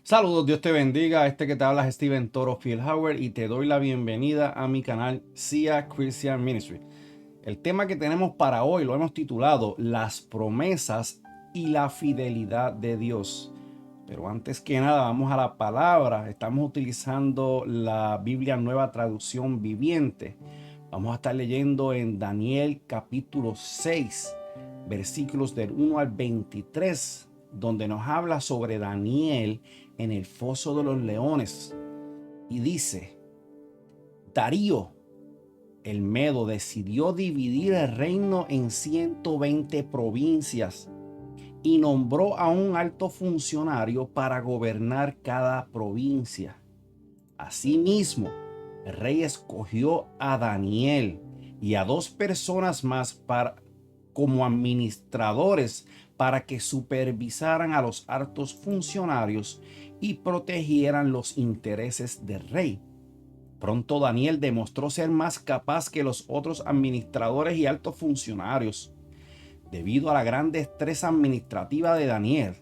Saludos, Dios te bendiga. Este que te habla es Steven Toro Fieldhauer y te doy la bienvenida a mi canal SIA Christian Ministry. El tema que tenemos para hoy lo hemos titulado Las promesas y la fidelidad de Dios. Pero antes que nada, vamos a la palabra. Estamos utilizando la Biblia Nueva Traducción Viviente. Vamos a estar leyendo en Daniel capítulo 6, versículos del 1 al 23, donde nos habla sobre Daniel en el foso de los leones. Y dice: Darío el Medo decidió dividir el reino en 120 provincias y nombró a un alto funcionario para gobernar cada provincia. Asimismo, el rey escogió a Daniel y a 2 personas más como administradores para que supervisaran a los altos funcionarios y protegieran los intereses del rey. Pronto Daniel demostró ser más capaz que los otros administradores y altos funcionarios. Debido a la gran destreza administrativa de Daniel,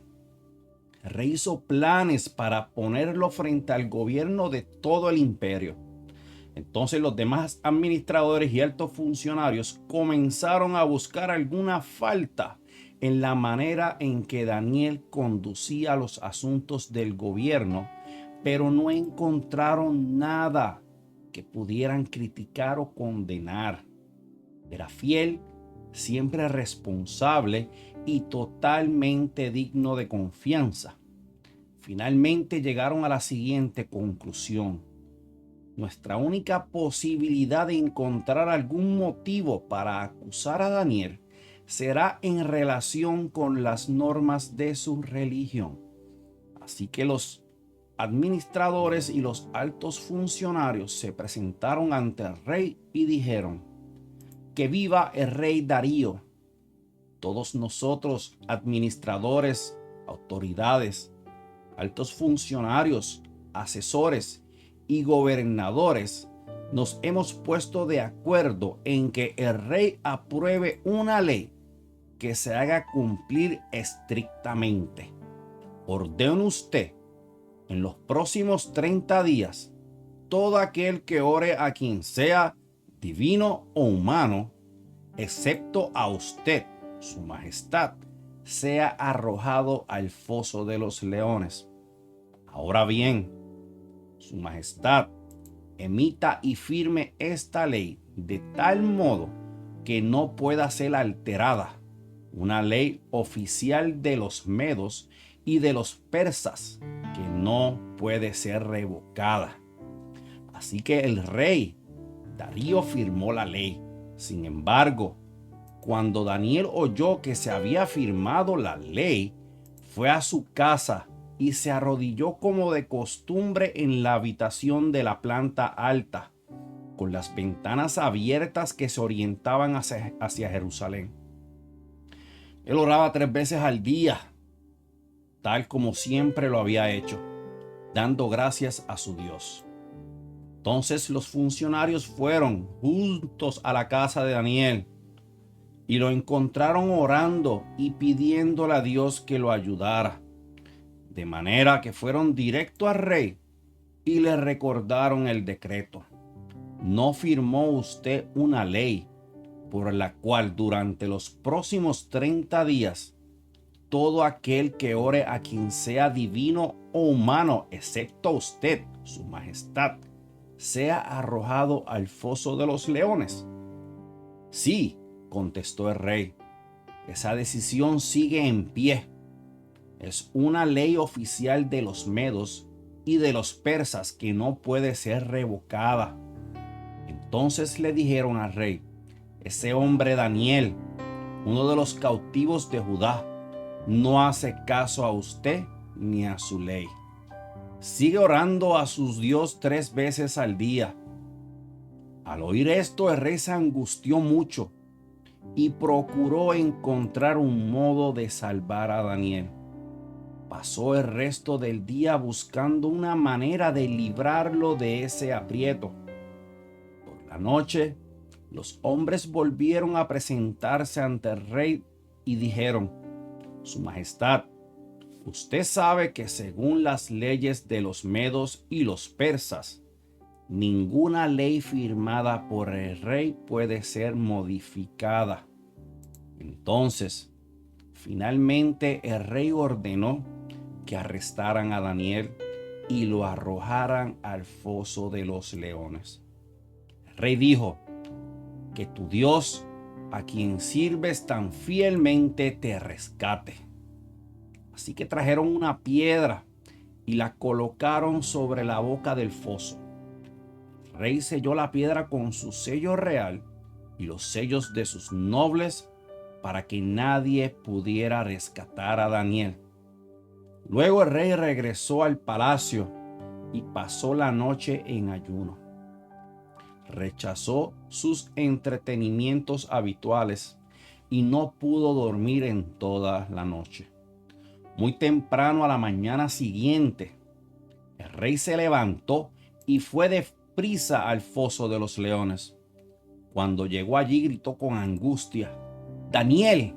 el rey hizo planes para ponerlo frente al gobierno de todo el imperio. Entonces los demás administradores y altos funcionarios comenzaron a buscar alguna falta en la manera en que Daniel conducía los asuntos del gobierno, pero no encontraron nada que pudieran criticar o condenar. Era fiel, siempre responsable y totalmente digno de confianza. Finalmente llegaron a la siguiente conclusión: nuestra única posibilidad de encontrar algún motivo para acusar a Daniel será en relación con las normas de su religión. Así que los administradores y los altos funcionarios se presentaron ante el rey y dijeron: que viva el rey Darío. Todos nosotros, administradores, autoridades, altos funcionarios, asesores y gobernadores, nos hemos puesto de acuerdo en que el rey apruebe una ley que se haga cumplir estrictamente. Ordene usted, en los próximos 30 días, todo aquel que ore a quien sea, divino o humano, excepto a usted, su majestad, sea arrojado al foso de los leones. Ahora bien, su majestad, emita y firme esta ley de tal modo que no pueda ser alterada, una ley oficial de los medos y de los persas que no puede ser revocada. Así que el rey Darío firmó la ley. Sin embargo, cuando Daniel oyó que se había firmado la ley, fue a su casa y se arrodilló como de costumbre en la habitación de la planta alta, con las ventanas abiertas que se orientaban hacia Jerusalén. Él oraba 3 veces al día, tal como siempre lo había hecho, dando gracias a su Dios. Entonces los funcionarios fueron juntos a la casa de Daniel y lo encontraron orando y pidiéndole a Dios que lo ayudara. De manera que fueron directo al rey y le recordaron el decreto. ¿No firmó usted una ley por la cual durante los próximos 30 días todo aquel que ore a quien sea divino o humano, excepto usted, su majestad, sea arrojado al foso de los leones? Sí, contestó el rey. Esa decisión sigue en pie. Es una ley oficial de los medos y de los persas que no puede ser revocada. Entonces le dijeron al rey: ese hombre Daniel, uno de los cautivos de Judá, no hace caso a usted ni a su ley. Sigue orando a su Dios 3 veces al día. Al oír esto, el rey se angustió mucho y procuró encontrar un modo de salvar a Daniel. Pasó el resto del día buscando una manera de librarlo de ese aprieto. Por la noche, los hombres volvieron a presentarse ante el rey y dijeron: Su majestad, Usted sabe que según las leyes de los medos y los persas, ninguna ley firmada por el rey puede ser modificada. Entonces, finalmente el rey ordenó que arrestaran a Daniel y lo arrojaran al foso de los leones. El rey dijo: que tu Dios, a quien sirves tan fielmente, te rescate. Así que trajeron una piedra y la colocaron sobre la boca del foso. El rey selló la piedra con su sello real y los sellos de sus nobles para que nadie pudiera rescatar a Daniel. Luego el rey regresó al palacio y pasó la noche en ayuno. Rechazó sus entretenimientos habituales y no pudo dormir en toda la noche. Muy temprano a la mañana siguiente, el rey se levantó y fue deprisa al foso de los leones. Cuando llegó allí, gritó con angustia: Daniel,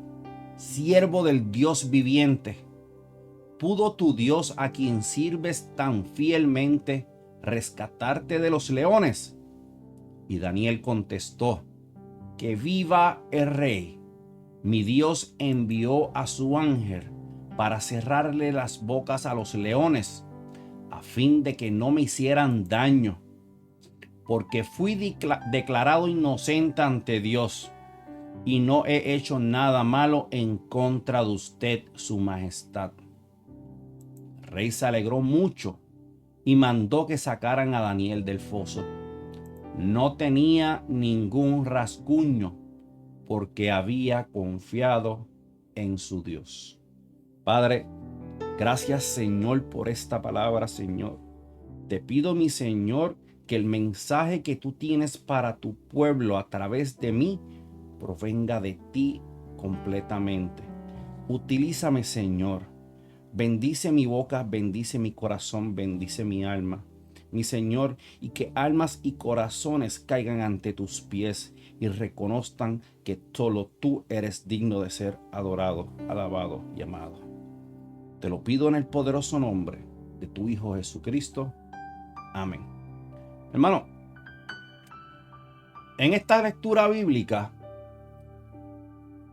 siervo del Dios viviente, ¿pudo tu Dios, a quien sirves tan fielmente, rescatarte de los leones? Y Daniel contestó: que viva el rey. Mi Dios envió a su ángel para cerrarle las bocas a los leones, a fin de que no me hicieran daño, porque fui declarado inocente ante Dios, y no he hecho nada malo en contra de usted, su majestad. El rey se alegró mucho y mandó que sacaran a Daniel del foso. No tenía ningún rasguño, porque había confiado en su Dios. Padre, gracias, Señor, por esta palabra, Señor. Te pido, mi Señor, que el mensaje que tú tienes para tu pueblo a través de mí provenga de ti completamente. Utilízame, Señor. Bendice mi boca, bendice mi corazón, bendice mi alma, mi Señor, y que almas y corazones caigan ante tus pies y reconozcan que solo tú eres digno de ser adorado, alabado y amado. Te lo pido en el poderoso nombre de tu Hijo Jesucristo. Amén. Hermano, en esta lectura bíblica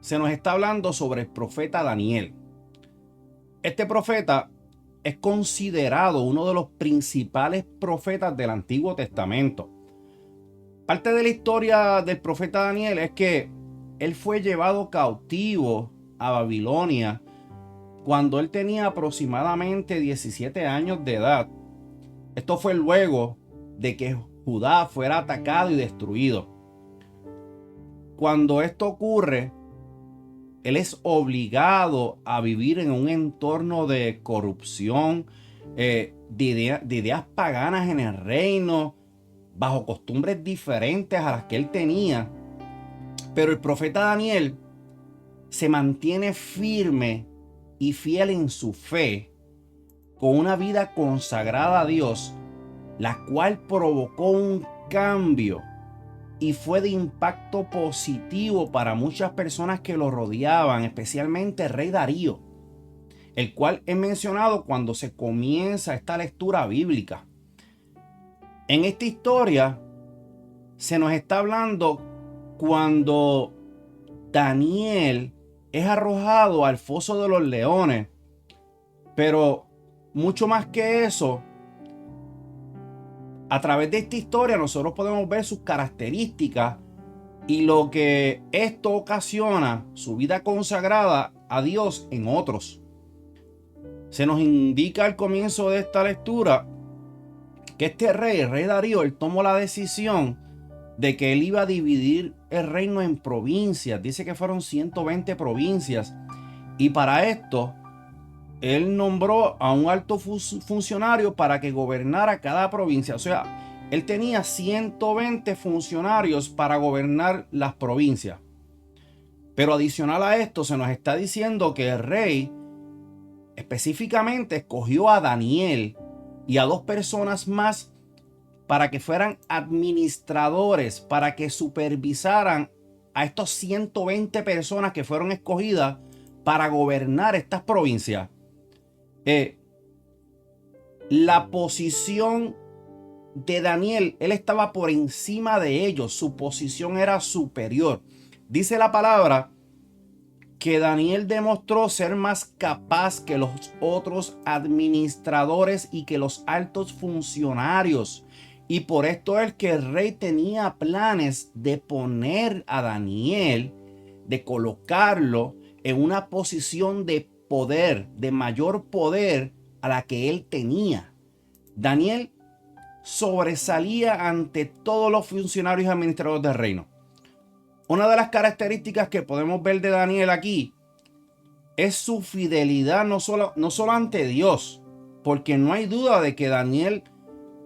se nos está hablando sobre el profeta Daniel. Este profeta es considerado uno de los principales profetas del Antiguo Testamento. Parte de la historia del profeta Daniel es que él fue llevado cautivo a Babilonia cuando él tenía aproximadamente 17 años de edad. Esto fue luego de que Judá fuera atacado y destruido. Cuando esto ocurre, él es obligado a vivir en un entorno de corrupción, de ideas paganas en el reino, bajo costumbres diferentes a las que él tenía. Pero el profeta Daniel se mantiene firme y fiel en su fe, con una vida consagrada a Dios, la cual provocó un cambio y fue de impacto positivo para muchas personas que lo rodeaban, especialmente el rey Darío, el cual es mencionado cuando se comienza esta lectura bíblica. En esta historia se nos está hablando cuando Daniel es arrojado al foso de los leones, pero mucho más que eso, a través de esta historia nosotros podemos ver sus características y lo que esto ocasiona, su vida consagrada a Dios en otros. Se nos indica al comienzo de esta lectura que este rey, el rey Darío, él tomó la decisión de que él iba a dividir el reino en provincias. Dice que fueron 120 provincias, y para esto él nombró a un alto funcionario para que gobernara cada provincia. O sea, él tenía 120 funcionarios para gobernar las provincias. Pero adicional a esto, se nos está diciendo que el rey específicamente escogió a Daniel y a 2 personas más para que fueran administradores, para que supervisaran a estos 120 personas que fueron escogidas para gobernar estas provincias. Eh, la posición de Daniel, él estaba por encima de ellos, su posición era superior. Dice la palabra que Daniel demostró ser más capaz que los otros administradores y que los altos funcionarios. Y por esto es que el rey tenía planes de poner a Daniel, de colocarlo en una posición de poder, de mayor poder a la que él tenía. Daniel sobresalía ante todos los funcionarios y administradores del reino. Una de las características que podemos ver de Daniel aquí es su fidelidad no solo ante Dios, porque no hay duda de que Daniel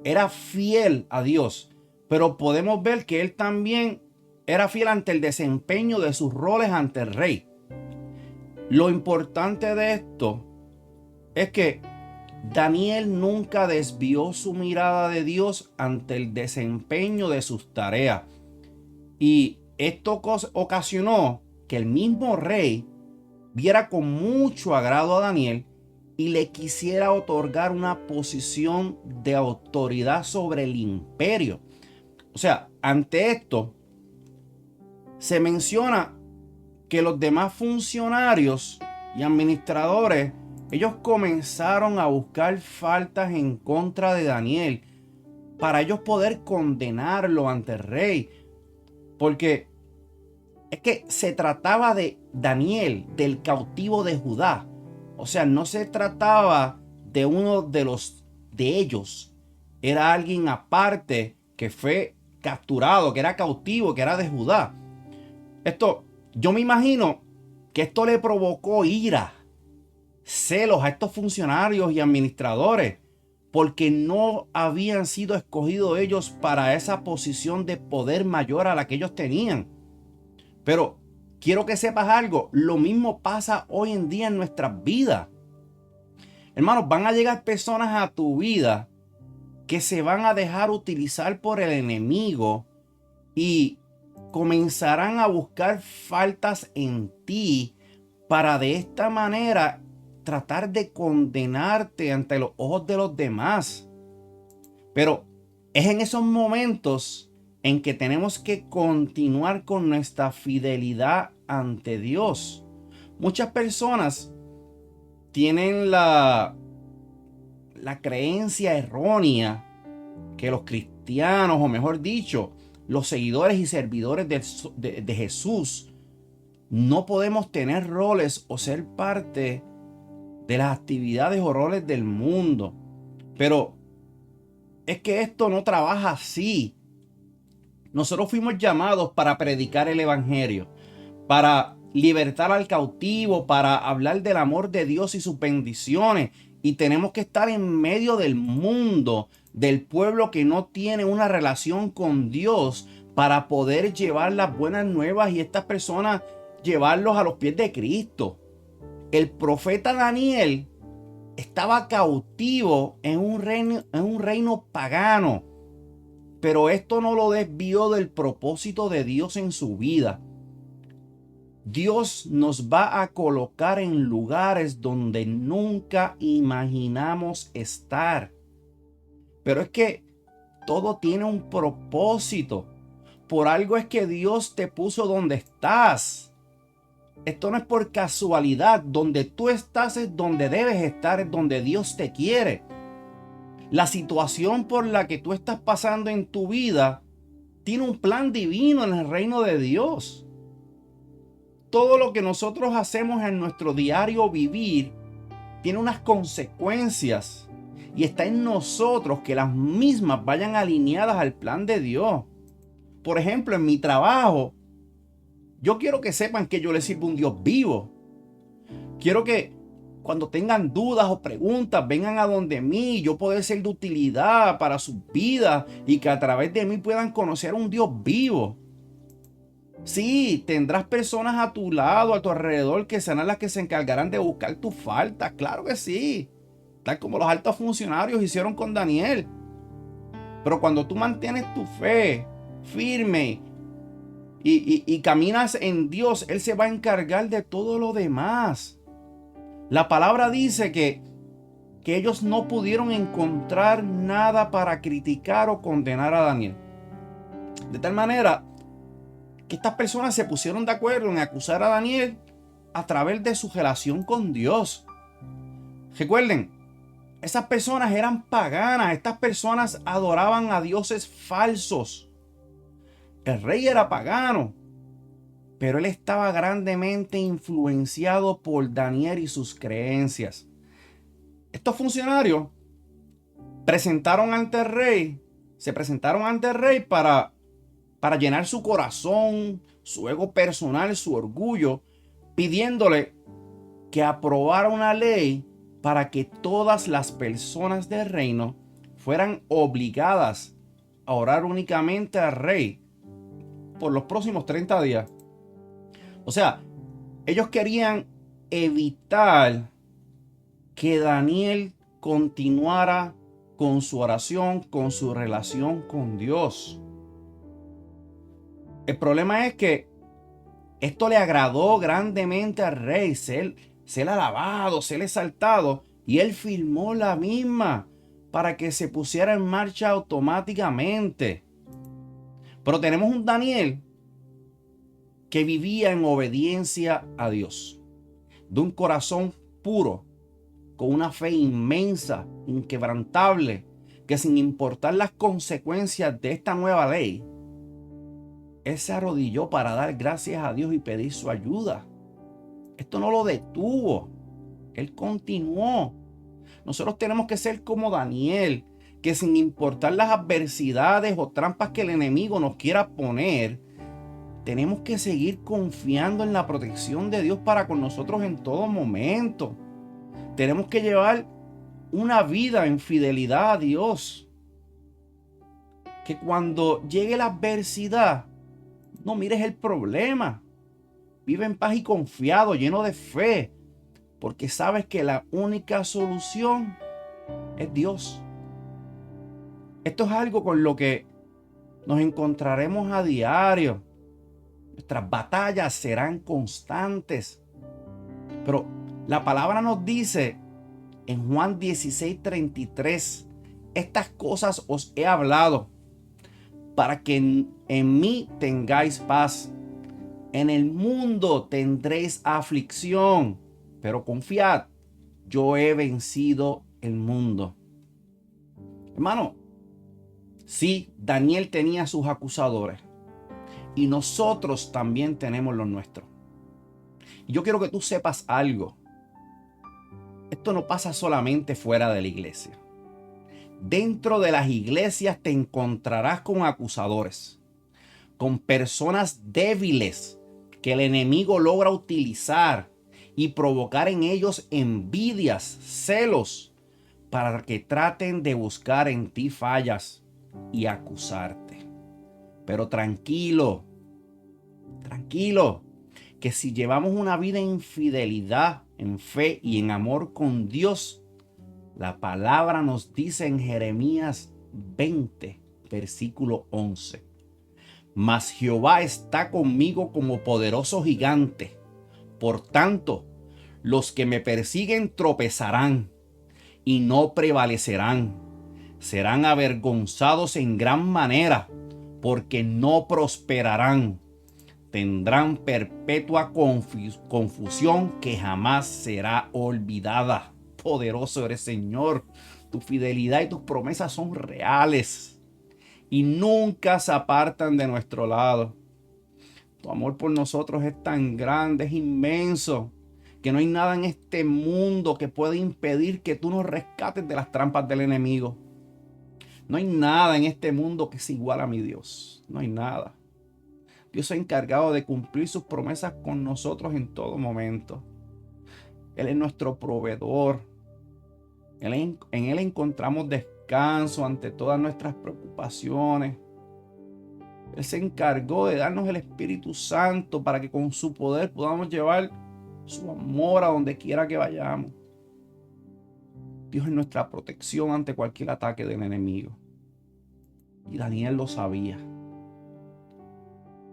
era fiel a Dios, pero podemos ver que él también era fiel ante el desempeño de sus roles ante el rey. Lo importante de esto es que Daniel nunca desvió su mirada de Dios ante el desempeño de sus tareas. Y esto ocasionó que el mismo rey viera con mucho agrado a Daniel y le quisiera otorgar una posición de autoridad sobre el imperio. O sea, ante esto se menciona que los demás funcionarios y administradores, ellos comenzaron a buscar faltas en contra de Daniel para ellos poder condenarlo ante el rey. Porque es que se trataba de Daniel, del cautivo de Judá. O sea, no se trataba de uno de ellos. Era alguien aparte que fue capturado, que era cautivo, que era de Judá. Yo me imagino que esto le provocó ira, celos a estos funcionarios y administradores, porque no habían sido escogidos ellos para esa posición de poder mayor a la que ellos tenían. Pero quiero que sepas algo, lo mismo pasa hoy en día en nuestras vidas. Hermanos, van a llegar personas a tu vida que se van a dejar utilizar por el enemigo y comenzarán a buscar faltas en ti para de esta manera tratar de condenarte ante los ojos de los demás. Pero es en esos momentos en que tenemos que continuar con nuestra fidelidad ante Dios. Muchas personas tienen la creencia errónea que los cristianos, o mejor dicho, los seguidores y servidores de Jesús, no podemos tener roles o ser parte de las actividades o roles del mundo. Pero es que esto no trabaja así. Nosotros fuimos llamados para predicar el evangelio, para libertar al cautivo, para hablar del amor de Dios y sus bendiciones. Y tenemos que estar en medio del mundo, del pueblo que no tiene una relación con Dios, para poder llevar las buenas nuevas y estas personas llevarlos a los pies de Cristo. El profeta Daniel estaba cautivo en un reino pagano, pero esto no lo desvió del propósito de Dios en su vida. Dios nos va a colocar en lugares donde nunca imaginamos estar. Pero es que todo tiene un propósito. Por algo es que Dios te puso donde estás. Esto no es por casualidad. Donde tú estás es donde debes estar, es donde Dios te quiere. La situación por la que tú estás pasando en tu vida tiene un plan divino en el reino de Dios. Todo lo que nosotros hacemos en nuestro diario vivir tiene unas consecuencias y está en nosotros que las mismas vayan alineadas al plan de Dios. Por ejemplo, en mi trabajo, yo quiero que sepan que yo les sirvo a un Dios vivo. Quiero que cuando tengan dudas o preguntas, vengan a donde mí, yo poder ser de utilidad para sus vidas y que a través de mí puedan conocer a un Dios vivo. Sí, tendrás personas a tu lado, a tu alrededor, que serán las que se encargarán de buscar tus faltas. Claro que sí. Tal como los altos funcionarios hicieron con Daniel. Pero cuando tú mantienes tu fe firme y caminas en Dios, Él se va a encargar de todo lo demás. La palabra dice que que ellos no pudieron encontrar nada para criticar o condenar a Daniel. De tal manera que estas personas se pusieron de acuerdo en acusar a Daniel a través de su relación con Dios. Recuerden, esas personas eran paganas, estas personas adoraban a dioses falsos. El rey era pagano, pero él estaba grandemente influenciado por Daniel y sus creencias. Estos funcionarios se presentaron ante el rey para llenar su corazón, su ego personal, su orgullo, pidiéndole que aprobara una ley para que todas las personas del reino fueran obligadas a orar únicamente al rey por los próximos 30 días. O sea, ellos querían evitar que Daniel continuara con su oración, con su relación con Dios. El problema es que esto le agradó grandemente al rey, ser alabado, ser exaltado, y él firmó la misma para que se pusiera en marcha automáticamente. Pero tenemos un Daniel que vivía en obediencia a Dios, de un corazón puro, con una fe inmensa, inquebrantable, que sin importar las consecuencias de esta nueva ley, él se arrodilló para dar gracias a Dios y pedir su ayuda. Esto no lo detuvo. Él continuó. Nosotros tenemos que ser como Daniel, que sin importar las adversidades o trampas que el enemigo nos quiera poner, tenemos que seguir confiando en la protección de Dios para con nosotros en todo momento. Tenemos que llevar una vida en fidelidad a Dios. Que cuando llegue la adversidad, no mires el problema. Vive en paz y confiado, lleno de fe, porque sabes que la única solución es Dios. Esto es algo con lo que nos encontraremos a diario. Nuestras batallas serán constantes. Pero la palabra nos dice en Juan 16:33, estas cosas os he hablado para que en mí tengáis paz. En el mundo tendréis aflicción, pero confiad, yo he vencido el mundo. Hermano, sí, Daniel tenía sus acusadores y nosotros también tenemos los nuestros. Y yo quiero que tú sepas algo. Esto no pasa solamente fuera de la iglesia. Dentro de las iglesias te encontrarás con acusadores, con personas débiles que el enemigo logra utilizar y provocar en ellos envidias, celos, para que traten de buscar en ti fallas y acusarte. Pero tranquilo, que si llevamos una vida en fidelidad, en fe y en amor con Dios, la palabra nos dice en Jeremías 20, versículo 11. Mas Jehová está conmigo como poderoso gigante. Por tanto, los que me persiguen tropezarán y no prevalecerán. Serán avergonzados en gran manera, porque no prosperarán. Tendrán perpetua confusión que jamás será olvidada. Poderoso eres, Señor. Tu fidelidad y tus promesas son reales y nunca se apartan de nuestro lado. Tu amor por nosotros es tan grande, es inmenso, que no hay nada en este mundo que pueda impedir que tú nos rescates de las trampas del enemigo. No hay nada en este mundo que se iguale a mi Dios. No hay nada. Dios se ha encargado de cumplir sus promesas con nosotros en todo momento. Él es nuestro proveedor. En Él encontramos descanso ante todas nuestras preocupaciones. Él se encargó de darnos el Espíritu Santo para que con su poder podamos llevar su amor a donde quiera que vayamos. Dios es nuestra protección ante cualquier ataque del enemigo. Y Daniel lo sabía.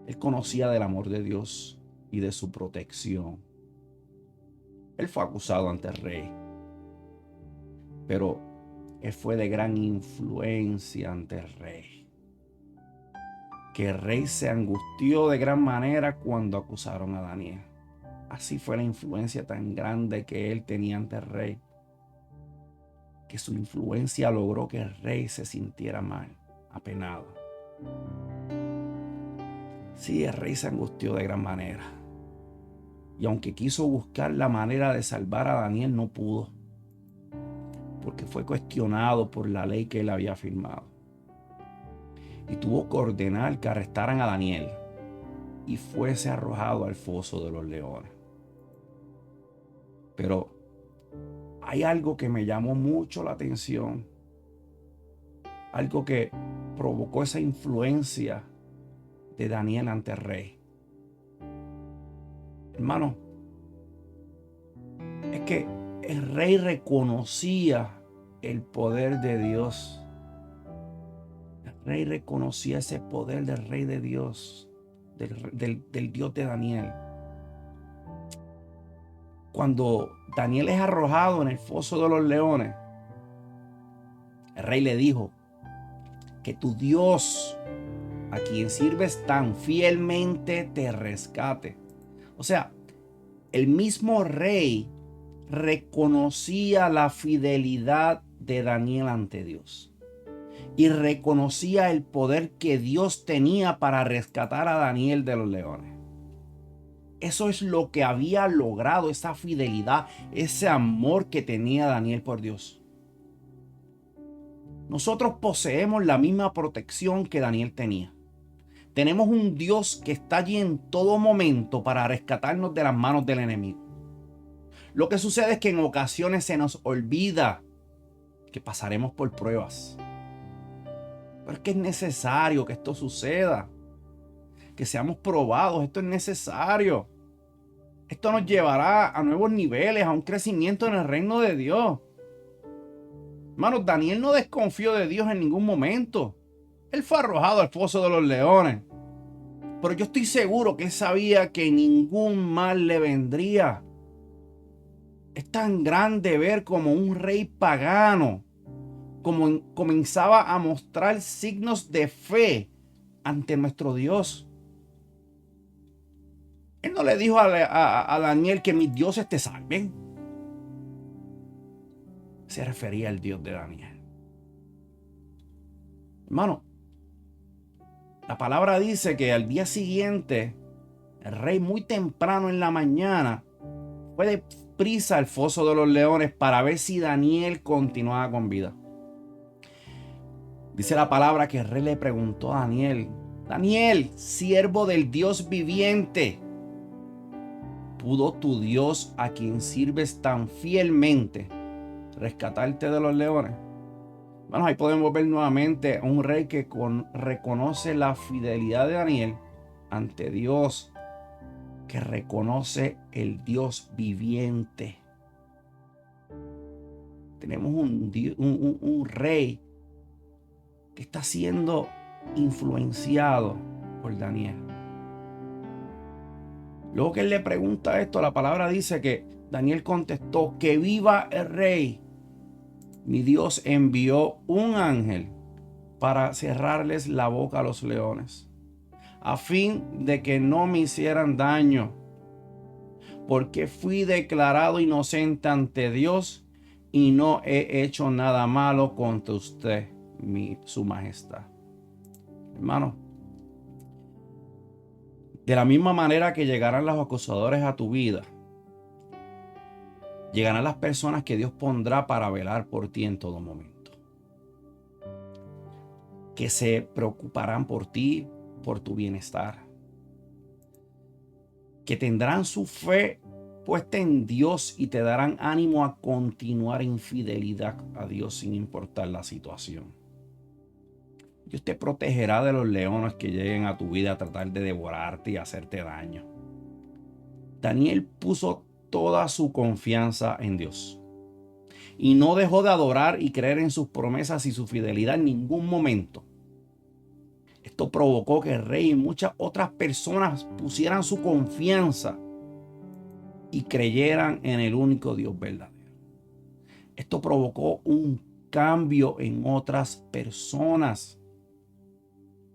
Él conocía del amor de Dios y de su protección. Él fue acusado ante el rey. pero él fue de gran influencia ante el rey. Que el rey se angustió de gran manera cuando acusaron a Daniel. Así fue la influencia tan grande que él tenía ante el rey, que su influencia logró que el rey se sintiera mal, apenado. Sí, el rey se angustió de gran manera. Y aunque quiso buscar la manera de salvar a Daniel, no pudo, porque fue cuestionado por la ley que él había firmado. Y tuvo que ordenar que arrestaran a Daniel y fuese arrojado al foso de los leones. Pero hay algo que me llamó mucho la atención, algo que provocó esa influencia de Daniel ante el rey. Hermano, es que el rey reconocía el poder de Dios. El rey reconocía ese poder del rey de Dios, del Dios de Daniel. Cuando Daniel es arrojado en el foso de los leones, el rey le dijo: que tu Dios, a quien sirves tan fielmente, te rescate. O sea, el mismo rey reconocía la fidelidad de Daniel ante Dios y reconocía el poder que Dios tenía para rescatar a Daniel de los leones. Eso es lo que había logrado, esa fidelidad, ese amor que tenía Daniel por Dios. Nosotros poseemos la misma protección que Daniel tenía. Tenemos un Dios que está allí en todo momento para rescatarnos de las manos del enemigo. Lo que sucede es que en ocasiones se nos olvida que pasaremos por pruebas. Pero es que es necesario que esto suceda, que seamos probados. Esto es necesario. Esto nos llevará a nuevos niveles, a un crecimiento en el reino de Dios. Hermanos, Daniel no desconfió de Dios en ningún momento. Él fue arrojado al foso de los leones. Pero yo estoy seguro que él sabía que ningún mal le vendría. Es tan grande ver como un rey pagano comenzaba a mostrar signos de fe ante nuestro Dios. Él no le dijo a Daniel que mis dioses te salven. Se refería al Dios de Daniel. Hermano, la palabra dice que al día siguiente, el rey muy temprano en la mañana fue deprisa al foso de los leones para ver si Daniel continuaba con vida. Dice la palabra que el rey le preguntó a Daniel: Daniel, siervo del Dios viviente, ¿pudo tu Dios, a quien sirves tan fielmente, rescatarte de los leones? Bueno, ahí podemos ver nuevamente a un rey que reconoce la fidelidad de Daniel ante Dios, que reconoce el Dios viviente. Tenemos un rey que está siendo influenciado por Daniel. Luego que él le pregunta esto, la palabra dice que Daniel contestó: que viva el rey. Mi Dios envió un ángel para cerrarles la boca a los leones, a fin de que no me hicieran daño, porque fui declarado inocente ante Dios y no he hecho nada malo contra usted, su majestad. Hermano, de la misma manera que llegarán los acusadores a tu vida, llegarán las personas que Dios pondrá para velar por ti en todo momento, que se preocuparán por ti, por tu bienestar, que tendrán su fe puesta en Dios y te darán ánimo a continuar en fidelidad a Dios sin importar la situación. Dios te protegerá de los leones que lleguen a tu vida a tratar de devorarte y hacerte daño. Daniel puso toda su confianza en Dios y no dejó de adorar y creer en sus promesas y su fidelidad en ningún momento. Esto provocó que el rey y muchas otras personas pusieran su confianza y creyeran en el único Dios verdadero. Esto provocó un cambio en otras personas.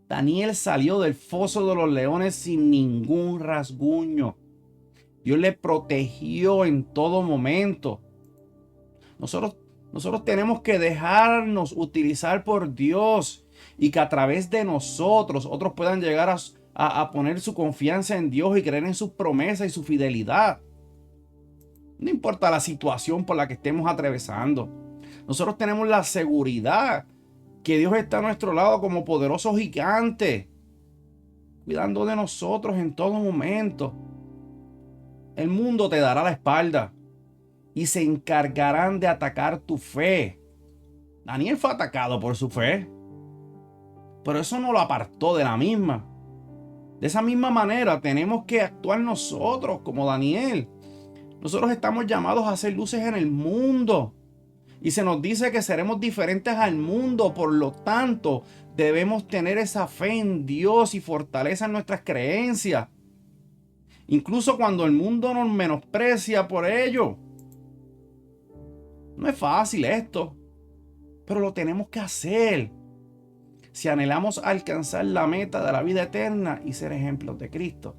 Daniel salió del foso de los leones sin ningún rasguño. Dios le protegió en todo momento. Nosotros tenemos que dejarnos utilizar por Dios y que a través de nosotros otros puedan llegar a poner su confianza en Dios y creer en sus promesas y su fidelidad. No importa la situación por la que estemos atravesando. Nosotros tenemos la seguridad que Dios está a nuestro lado como poderoso gigante, cuidando de nosotros en todo momento. El mundo te dará la espalda y se encargarán de atacar tu fe. Daniel fue atacado por su fe, pero eso no lo apartó de la misma. De esa misma manera tenemos que actuar nosotros como Daniel. Nosotros estamos llamados a ser luces en el mundo. Y se nos dice que seremos diferentes al mundo. Por lo tanto, debemos tener esa fe en Dios y fortaleza en nuestras creencias. Incluso cuando el mundo nos menosprecia por ello. No es fácil esto, pero lo tenemos que hacer. Si anhelamos alcanzar la meta de la vida eterna y ser ejemplos de Cristo,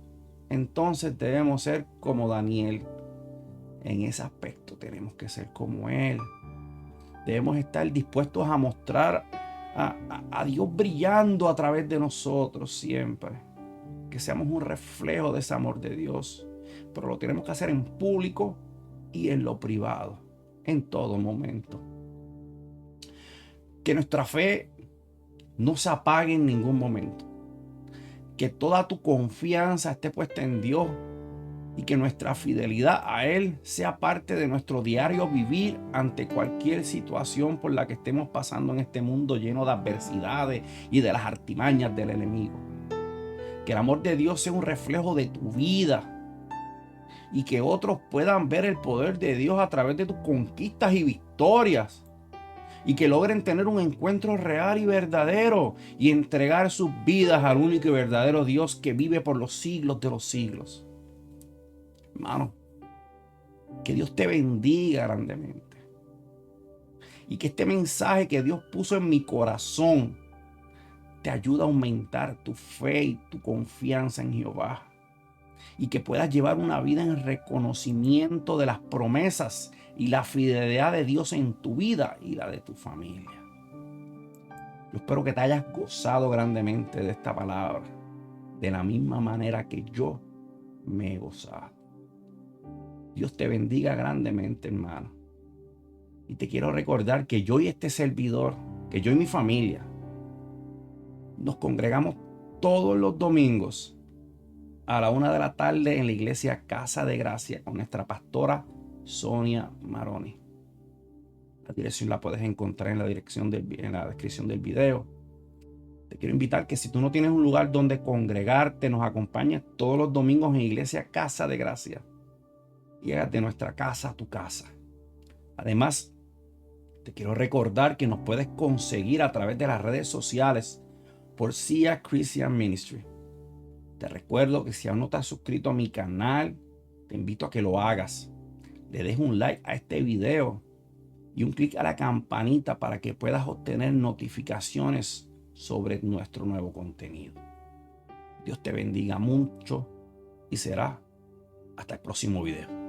entonces debemos ser como Daniel. En ese aspecto tenemos que ser como Él. Debemos estar dispuestos a mostrar a Dios brillando a través de nosotros siempre. Que seamos un reflejo de ese amor de Dios. Pero lo tenemos que hacer en público y en lo privado, en todo momento. Que nuestra fe no se apague en ningún momento. Que toda tu confianza esté puesta en Dios y que nuestra fidelidad a Él sea parte de nuestro diario vivir ante cualquier situación por la que estemos pasando en este mundo lleno de adversidades y de las artimañas del enemigo. Que el amor de Dios sea un reflejo de tu vida y que otros puedan ver el poder de Dios a través de tus conquistas y victorias. Y que logren tener un encuentro real y verdadero y entregar sus vidas al único y verdadero Dios que vive por los siglos de los siglos. Hermano, que Dios te bendiga grandemente. Y que este mensaje que Dios puso en mi corazón te ayude a aumentar tu fe y tu confianza en Jehová. Y que puedas llevar una vida en reconocimiento de las promesas y la fidelidad de Dios en tu vida y la de tu familia. Yo espero que te hayas gozado grandemente de esta palabra, de la misma manera que yo me he gozado. Dios te bendiga grandemente, hermano. Y te quiero recordar que yo y este servidor, que yo y mi familia, nos congregamos todos los domingos a la 1 de la tarde en la iglesia Casa de Gracia con nuestra pastora Sonia Maroni. La dirección la puedes encontrar en la descripción del video. Te quiero invitar que si tú no tienes un lugar donde congregarte, nos acompañes todos los domingos en iglesia Casa de Gracia. Y hagas de nuestra casa a tu casa. Además, te quiero recordar que nos puedes conseguir a través de las redes sociales por Sia Christian Ministry. Te recuerdo que si aún no te has suscrito a mi canal, te invito a que lo hagas. Le des un like a este video y un clic a la campanita para que puedas obtener notificaciones sobre nuestro nuevo contenido. Dios te bendiga mucho y será hasta el próximo video.